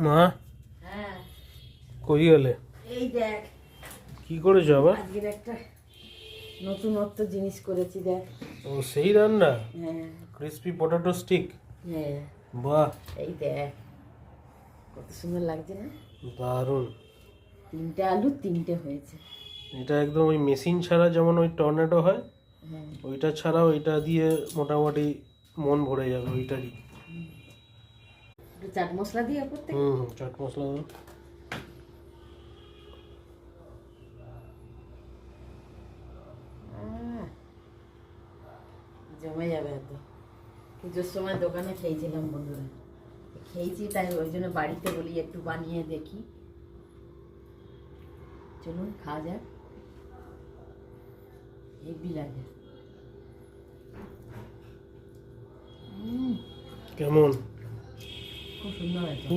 মা হ্যাঁ কই গেলে? এই দেখ কি করেছো আবার? আজকের একটা নতুনত্ব জিনিস করেছি দেখ। ও সেই রান্না, হ্যাঁ ক্রিসপি পটেটো স্টিক। হ্যাঁ বাহ, এই দেখ কত সুন্দর লাগছে না? দারুণ। 3টে আলু 3টে হয়েছে। এটা একদম ওই মেশিন ছাড়া যেমন ওই টর্নেডো হয়, হ্যাঁ ওইটা ছাড়াও এটা দিয়ে মোটামুটি মন ভরে যাবে ওইটারই। একটু চাট মশলা দিয়ে ওপর থেকে। চাট মশলা দাও। জমে যাবে এত। পুজোর সময় দোকানে খেয়েছিলাম বন্ধুরা, খেয়েছি তাই ওই জন্য বাড়িতে বলি একটু বানিয়ে দেখি। চলুন খাওয়া যাক। হেভি লাগে। কেমন? খুব সুন্দর হয়েছে।